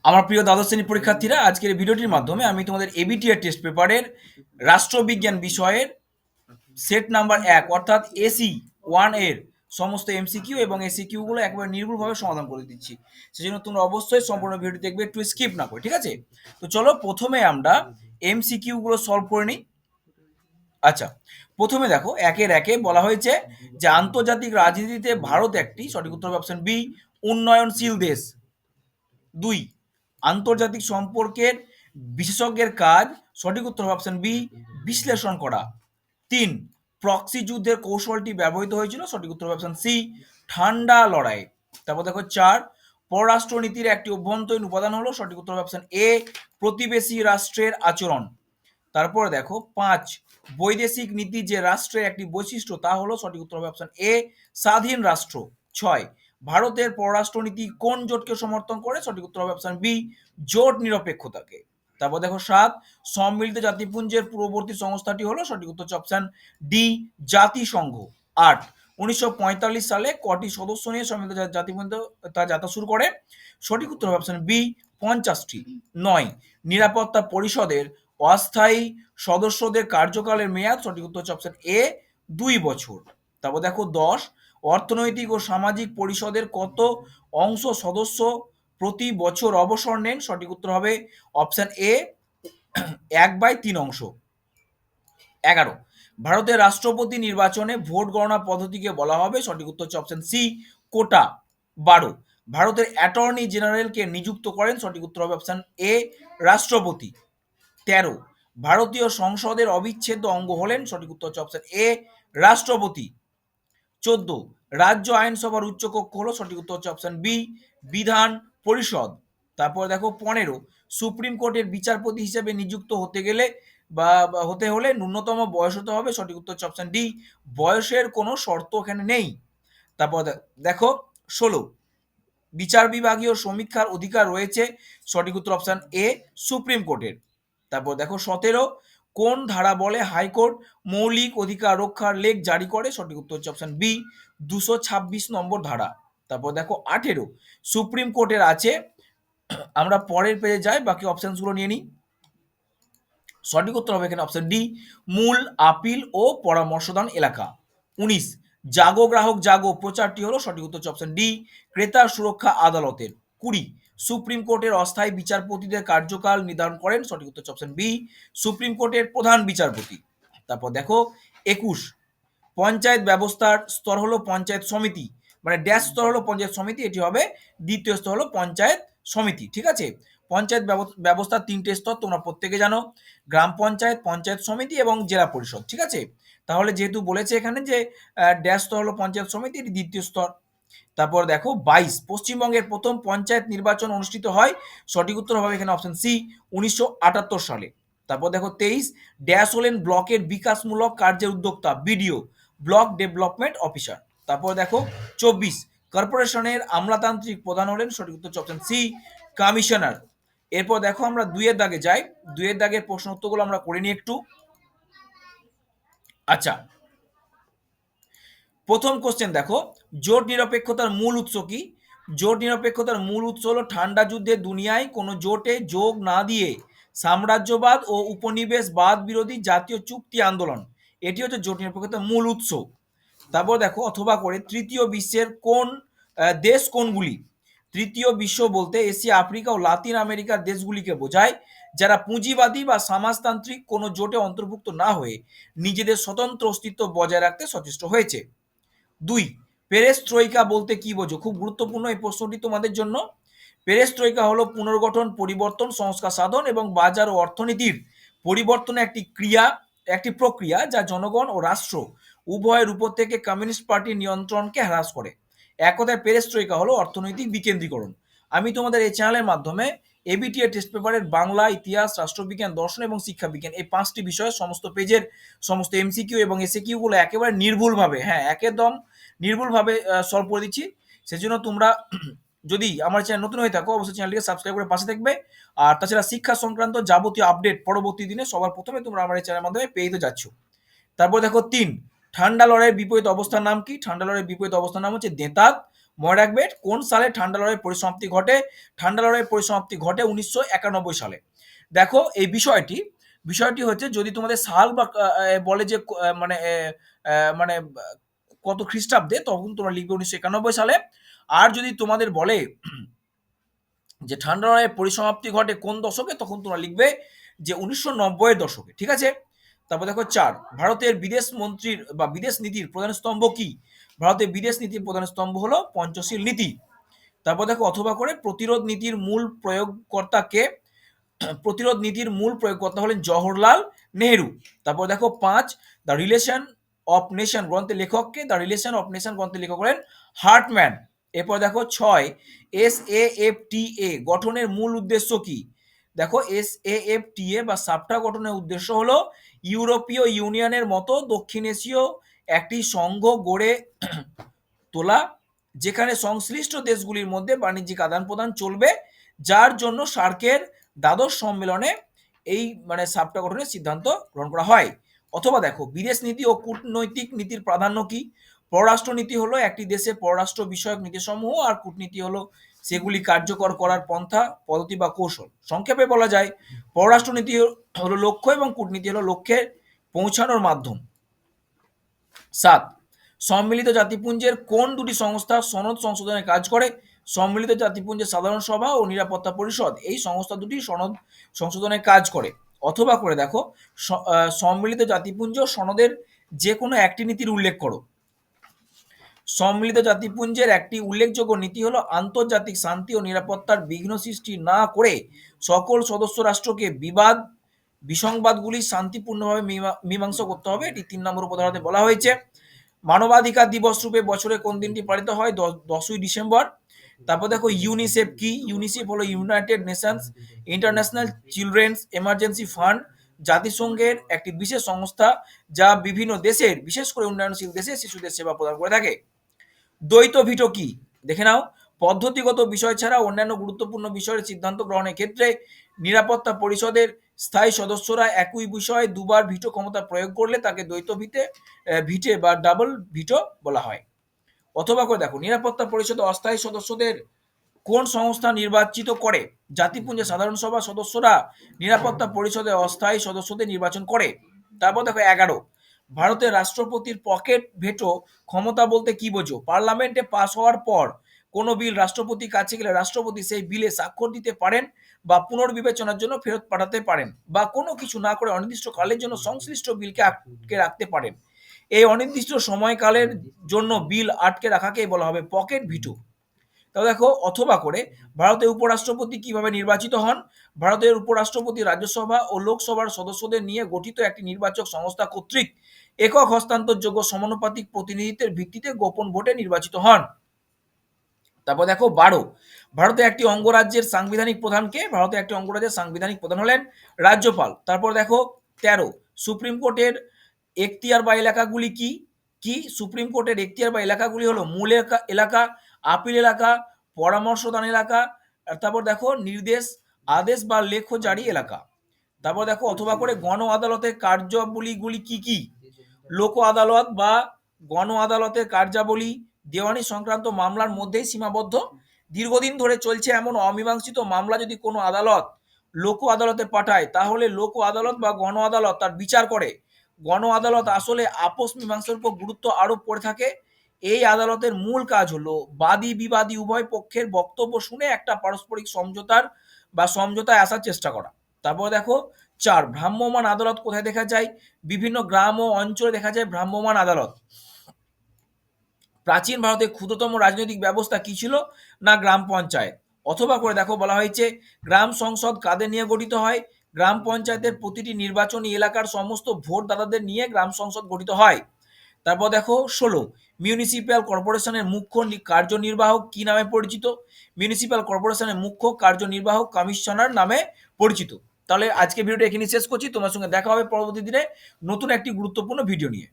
আমার প্রিয় দ্বাদশ শ্রেণীর পরীক্ষার্থীরা, আজকের এই ভিডিওটির মাধ্যমে আমি তোমাদের এবিটিআর টেস্ট পেপারের রাষ্ট্রবিজ্ঞান বিষয়ের সেট নাম্বার 1 অর্থাৎ এসি 1 এর সমস্ত এমসিকিউ এবং এসিকিউ গুলো একবার নির্ভুলভাবে সমাধান করে দিচ্ছি। সেজন্য তোমরা অবশ্যই সম্পূর্ণ ভিডিও দেখবে, একটু স্কিপ না করে, ঠিক আছে? তো চলো প্রথমে আমরা এমসিকিউ গুলো সলভ করে নিই। আচ্ছা, প্রথমে দেখো একের একে বলা হয়েছে যে আন্তর্জাতিক রাজনীতিতে ভারত একটি, সঠিক উত্তর হবে অপশন বি, উন্নয়নশীল দেশ। 2, আন্তর্জাতিক সম্পর্কের বিশেষজ্ঞের কাজ, সঠিক উত্তর হবে অপশন বি, বিশ্লেষণ করা। 3, প্রক্সি যুদ্ধের কৌশলটি ব্যবহৃত হয়েছিল, সঠিক উত্তর হবে অপশন সি, ঠান্ডা লড়াই। তারপর দেখো 4, পররাষ্ট্রনীতির একটি অভ্যন্তরীণ উপাদান হলো, সঠিক উত্তর হবে অপশন এ, প্রতিবেশী রাষ্ট্রের আচরণ। তারপরে দেখো 5, বৈদেশিক নীতি যে রাষ্ট্রের একটি বৈশিষ্ট্য তা হলো, সঠিক উত্তর হবে অপশন এ, স্বাধীন রাষ্ট্র। 6, ভারতের পররাষ্ট্রনীতি কোন জোটকে সমর্থন করে, সঠিক উত্তর হবে অপশন বি, জোট নিরপেক্ষতাকে। তারপর দেখো 7, সম্মিলিত জাতিপুঞ্জের পূর্ববর্তী সংস্থাটি হলো, সঠিক উত্তর হচ্ছে অপশন ডি, জাতিসংঘ। 8, 1945 সালে কটি সদস্য নিয়ে সম্মিলিত জাতিপুঞ্জ তা যাত্রা শুরু করে, সঠিক উত্তর হবে অপশন বি, 50টি। 9, নিরাপত্তা পরিষদের অস্থায়ী সদস্যদের কার্যকালের মেয়াদ, সঠিক উত্তর হচ্ছে অপশন এ, 2 বছর। তারপর দেখো 10, অর্থনৈতিক ও সামাজিক পরিষদের কত অংশ সদস্য প্রতি বছর অবসর নেন, সঠিক উত্তর হবে অপশন এ, 1/3 অংশ। 11, ভারতের রাষ্ট্রপতি নির্বাচনে ভোট গণনা পদ্ধতিকে বলা হবে, সঠিক উত্তর হচ্ছে অপশন সি, কোটা। 12, ভারতের অ্যাটর্নি জেনারেলকে নিযুক্ত করেন, সঠিক উত্তর হবে অপশন এ, রাষ্ট্রপতি। 13, ভারতীয় সংসদের অবিচ্ছেদ্য অঙ্গ হলেন, সঠিক উত্তর হচ্ছে অপশন এ, রাষ্ট্রপতি। 14, রাজ্য আইনসভার উচ্চকক্ষ হলো, সঠিক উত্তর হচ্ছে অপশন বি, বিধান পরিষদ। তারপর দেখো 15, সুপ্রিম কোর্টের বিচারপতি হিসেবে নিযুক্ত হতে গেলে বা হতে হলে ন্যূনতম বয়স হতে হবে, সঠিক উত্তর হচ্ছে অপশন ডি, বয়সের কোনো শর্ত এখানে নেই। তারপর দেখো 16, বিচার বিভাগীয় সমীক্ষার অধিকার রয়েছে, সঠিক উত্তর অপশন এ, সুপ্রিম কোর্টের। তারপর দেখো 17, কোন ধারা বলে হাইকোর্ট মৌলিক অধিকার রক্ষার লেখ জারি করে, সঠিক উত্তর হচ্ছে অপশন বি, 226 নম্বর ধারা। তারপর দেখো 18, সুপ্রিম কোর্টের আছে, আমরা পরের পেজে যাই, বাকি অপশনসগুলো নিয়ে নিই। সঠিক উত্তর হবে এখানে অপশন ডি, মূল আপিল ও পরামর্শদান এলাকা। 19, জাগো গ্রাহক জাগো প্রচারটি হলো, সঠিক উত্তর হচ্ছে অপশন ডি, ক্রেতার সুরক্ষা আদালতের। 20, সুপ্রিম কোর্টের অস্থায়ী বিচারপতিদের কার্যকাল নির্ধারণ করেন, সঠিক উত্তর হচ্ছে অপশন বি, সুপ্রিম কোর্টের প্রধান বিচারপতি। তারপর দেখো 21, পঞ্চায়েত ব্যবস্থার স্তর হলো পঞ্চায়েত সমিতি, মানে ড্যাশ স্তর হলো পঞ্চায়েত সমিতি, এটি হবে দ্বিতীয় স্তর হলো পঞ্চায়েত সমিতি, ঠিক আছে? পঞ্চায়েত ব্যবস্থার 3টে স্তর তোমরা প্রত্যেকে জানো, গ্রাম পঞ্চায়েত, পঞ্চায়েত সমিতি এবং জেলা পরিষদ, ঠিক আছে? তাহলে যেহেতু বলেছে এখানে যে ড্যাশ স্তর হলো পঞ্চায়েত সমিতি, এটি দ্বিতীয় স্তর। তারপর দেখো 22, পশ্চিমবঙ্গের প্রথম পঞ্চায়েত নির্বাচন অনুষ্ঠিত হয়, সঠিক উত্তর হবে এখানে অপশন সি, 1978 সালে। তারপর দেখো 23, ড্যাশ হলেন ব্লকের বিকাশমূলক কার্যের উদ্যোক্তা, বিডিও, ব্লক ডেভেলপমেন্ট অফিসার। তারপর দেখো 24, কর্পোরেশনের আমলাতান্ত্রিক প্রধান হলেন, সঠিক উত্তর অপশন সি, কমিশনার। এরপর দেখো আমরা 2-এর দাগে যাই, 2-এর দাগের প্রশ্ন উত্তরগুলো আমরা করে নিই একটু। আচ্ছা, প্রথম কোশ্চেন দেখো, জোট নিরপেক্ষতার মূল উৎস কি? জোট নিরপেক্ষতার মূল উৎস হলো ঠান্ডা যুদ্ধে দুনিয়ায় কোনো জোটে যোগ না দিয়ে সাম্রাজ্যবাদ ও উপনিবেশবাদ বিরোধী জাতীয় চুক্তি আন্দোলন, এটি হচ্ছে জোট নিরপেক্ষতার মূল উৎস। তারপর দেখো অথবা করে, তৃতীয় বিশ্বের কোন দেশ কোনগুলি? তৃতীয় বিশ্ব বলতে এশিয়া, আফ্রিকা ও লাতিন আমেরিকার দেশগুলিকে বোঝায়, যারা পুঁজিবাদী বা সমাজতান্ত্রিক কোনো জোটে অন্তর্ভুক্ত না হয়ে নিজেদের স্বতন্ত্র অস্তিত্ব বজায় রাখতে সচেষ্ট হয়েছে। 2, পেরেস্ট্রোইকা বলতে কি বোঝো? খুব গুরুত্বপূর্ণ এই প্রশ্নটি তোমাদের জন্য। পেরেস্ট্রোইকা হলো পুনর্গঠন, পরিবর্তন, সংস্কার সাধন এবং বাজার ও অর্থনীতির পরিবর্তনের একটি প্রক্রিয়া যা জনগণ ও রাষ্ট্র উভয়ের উপর থেকে কমিউনিস্ট পার্টির নিয়ন্ত্রণকে হ্রাস করে। এক কথায় পেরেস্ট্রোইকা হলো অর্থনৈতিক বিকেন্দ্রীকরণ। আমি তোমাদের এই চ্যানেলের মাধ্যমে এবিটিএ টেস্ট পেপারের বাংলা, ইতিহাস, রাষ্ট্রবিজ্ঞান, দর্শন এবং শিক্ষাবিজ্ঞান এই 5টি বিষয়ের সমস্ত পেজের সমস্ত এমসিকিউ এবং এসএকিউ গুলো একেবারে নির্ভুলভাবে, হ্যাঁ একদম নির্ভুলভাবে সলভ করে দিচ্ছি। সেজন্য তোমরা যদি আমার চ্যানেল নতুন হয়ে থাকো, অবশ্যই চ্যানেলটিকে সাবস্ক্রাইব করে পাশে থাকবে। আর তাছাড়া শিক্ষা সংক্রান্ত যাবতীয় আপডেট পরবর্তী দিনে সবার প্রথমে তোমরা আমার এই চ্যানেলের মাধ্যমে পেয়ে তো যাচ্ছ। তারপর দেখো 3, ঠান্ডা লড়াইয়ের বিপরীত অবস্থার নাম কি? ঠান্ডা লড়াইয়ের বিপরীত অবস্থার নাম হচ্ছে দেতাত মনে রাখবে কোন সালে ঠান্ডা লড়াইয়ের পরিসমাপ্তি ঘটে? ঠান্ডা লড়াইয়ের পরিসমাপ্তি ঘটে 1991 সালে। দেখো এই বিষয়টি হচ্ছে যদি তোমাদের সাল বা বলে যে মানে কত খ্রিস্টাব্দে, তখন তোমরা লিখবে 1991 সালে। আর যদি তোমাদের বলে যে ঠান্ডা লড়াইয়ের পরিসমাপ্তি ঘটে কোন দশকে, তখন তোমরা লিখবে যে 1990 এর দশকে। ঠিক আছে। তারপর দেখো 4, ভারতের বিদেশ মন্ত্রীর বা বিদেশ নীতির প্রধান স্তম্ভ কি? ভারতের বিদেশ নীতির প্রধান স্তম্ভ হলো পঞ্চশীল নীতি। তারপর দেখো অথবা করে প্রতিরোধ নীতির মূল প্রয়োগকর্তা কে? প্রতিরোধ নীতির মূল প্রয়োগকর্তা হলেন জওহরলাল নেহেরু। তারপর দেখো 5, দ্য রিলেশন অফ নেশন গ্রন্থের লেখক কে? দ্য রিলেশন অফ নেশন গ্রন্থের লেখক হলেন হার্টম্যান। এরপর দেখো 6, SAFTA গঠনের মূল উদ্দেশ্য কি? দেখো SAFTA বা সাপটা গঠনের উদ্দেশ্য হলো ইউরোপীয় ইউনিয়নের মতো দক্ষিণ এশীয় একটি সংঘ গড়ে তোলা, যেখানে সংশ্লিষ্ট দেশগুলির মধ্যে বাণিজ্যিক আদান প্রদান চলবে, যার জন্য সার্কের দ্বাদশ সম্মেলনে এই সাপটা গঠনের সিদ্ধান্ত গ্রহণ করা হয়। অথবা দেখো বিদেশ নীতি ও কূটনৈতিক নীতির প্রাধান্য কি? পররাষ্ট্র নীতি হলো একটি দেশের পররাষ্ট্র বিষয়ক নীতিসমূহ, আর কূটনীতি হলো সেগুলি কার্যকর করার পন্থা, পদ্ধতি বা কৌশল। সংক্ষেপে বলা যায় পররাষ্ট্র নীতি হলো লক্ষ্য এবং কূটনীতি হলো লক্ষ্যে পৌঁছানোর মাধ্যম। 7, সম্মিলিত জাতিপুঞ্জের কোন দুটি সংস্থা সনদ সংশোধনে কাজ করে? সম্মিলিত জাতিপুঞ্জের সাধারণ সভা ও নিরাপত্তা পরিষদ, এই সংস্থা দুটি সনদ সংশোধনে কাজ করে। অথবা করে দেখো সম্মিলিত জাতিপুঞ্জ সনদের যে কোনো একটি নীতির উল্লেখ করো। সম্মিলিত জাতিপুঞ্জের একটি উল্লেখযোগ্য নীতি হলো আন্তর্জাতিক শান্তি ও নিরাপত্তার বিঘ্ন সৃষ্টি না করে সকল সদস্য রাষ্ট্রকে বিসংবাদগুলি শান্তিপূর্ণভাবে মীমাংসা করতে হবে। এটি 3 নম্বর উপধারাতে বলা হয়েছে। মানবাধিকার দিবস রূপে বছরে কোন দিনটি পালিত হয়? 10ই ডিসেম্বর। তারপর দেখো ইউনিসেফ কি? ইউনিসেফ হলো United Nations international children's emergency fund, জাতিসংঘের একটি বিশেষ সংস্থা যা বিভিন্ন দেশের, বিশেষ করে উন্নয়নশীল দেশে শিশুদের সেবা প্রদান করে থাকে। দ্বৈত ভিটো কি? দেখে নাও। পদ্ধতিগত বিষয় ছাড়া অন্যান্য গুরুত্বপূর্ণ বিষয়ের সিদ্ধান্ত গ্রহণের ক্ষেত্রে নিরাপত্তা পরিষদের স্থায়ী সদস্যরা একই বিষয়ে দুবার ভিটো ক্ষমতা প্রয়োগ করলে তাকে দ্বৈত ভিটে বা ডাবল ভিটো বলা হয়। অথবা করে দেখো নিরাপত্তা পরিষদে অস্থায়ী সদস্যদের কোন সংস্থা নির্বাচিত করে? জাতিপুঞ্জের সাধারণ সভা সদস্যরা নিরাপত্তা পরিষদে অস্থায়ী সদস্যদের নির্বাচন করে। তারপর দেখো 11, ভারতের রাষ্ট্রপতির পকেট ভেটো ক্ষমতা বলতে কি বোঝো? পার্লামেন্টে পাস হওয়ার পর কোনো বিল রাষ্ট্রপতির কাছে গেলে রাষ্ট্রপতি সেই বিলে স্বাক্ষর দিতে পারেন বা পুনর্বিবেচনার জন্য ফেরত পাঠাতে পারেন, বা কোনো কিছু না করে অনির্দিষ্ট কালের জন্য সংশ্লিষ্ট বিলকে আটকে রাখতে পারেন। এই অনির্দিষ্ট সময়কালের জন্য বিল আটকে রাখাকে বলা হবে পকেট ভিটো। তাহলে দেখো অথবা করে ভারতের উপরাষ্ট্রপতি কিভাবে নির্বাচিত হন? ভারতের উপরাষ্ট্রপতি রাজ্যসভা ও লোকসভার সদস্যদের নিয়ে গঠিত একটি নির্বাচক সংস্থা কর্তৃক একক হস্তান্তরযোগ্য সমানুপাতিক প্রতিনিধিত্বের ভিত্তিতে গোপন ভোটে নির্বাচিত হন। তারপর দেখো 12, ভারতের একটি অঙ্গরাজ্যের সাংবিধানিক প্রধানকে? ভারতের একটি অঙ্গরাজ্যের সাংবিধানিক প্রধান হলেন রাজ্যপাল। তারপর দেখো 13, সুপ্রিম কোর্টের এখতিয়ার বা এলাকাগুলি কি? সুপ্রিম কোর্টের এখতিয়ার বা এলাকাগুলি হলো মূল এলাকা, আপিল এলাকা, পরামর্শদান এলাকা, তারপর দেখো নির্দেশ, আদেশ বা লেখ্য জারি এলাকা। তারপর দেখো অথবা করে গণ আদালতের কার্যাবলীগুলি কি কি? লোক আদালত বা গণ আদালতের কার্যাবলী দেওয়ানি সংক্রান্ত মামলার মধ্যেই সীমাবদ্ধ। দীর্ঘদিন ধরে চলছে এমন অমীমাংসিত মামলা যদি কোনো আদালত লোক আদালতে পাঠায়, তাহলে লোক আদালত বা গণ আদালত তার বিচার করে। গণ আদালত আসলে আপোষ মীমাংসার উপর গুরুত্ব আরোপ করে থাকে। এই আদালতের মূল কাজ হলো বাদী বিবাদী উভয় পক্ষের বক্তব্য শুনে একটা পারস্পরিক সমঝোতায় আসার চেষ্টা করা। তারপর দেখো 4, ভ্রাম্যমাণ আদালত কোথায় দেখা যায়? বিভিন্ন গ্রাম ও অঞ্চলে দেখা যায় ভ্রাম্যমাণ আদালত। প্রাচীন ভারতের ক্ষুদ্রতম রাজনৈতিক ব্যবস্থা কি ছিল? না গ্রাম পঞ্চায়েত। অথবা করে দেখো বলা হয়েছে গ্রাম সংসদ কাদের নিয়ে গঠিত হয়? গ্রাম পঞ্চায়েতের প্রতিটি নির্বাচনী এলাকার সমস্ত ভোটদাতাদের নিয়ে গ্রাম সংসদ গঠিত হয়। তারপর দেখো 16, মিউনিসিপ্যাল কর্পোরেশনের মুখ্য কার্যনির্বাহক কি নামে পরিচিত? মিউনিসিপ্যাল কর্পোরেশনের মুখ্য কার্যনির্বাহক কমিশনার নামে পরিচিত। তাহলে আজকে ভিডিওটা এখানে শেষ করছি। তোমার সঙ্গে দেখা হবে পরবর্তী দিনে নতুন একটি গুরুত্বপূর্ণ ভিডিও নিয়ে।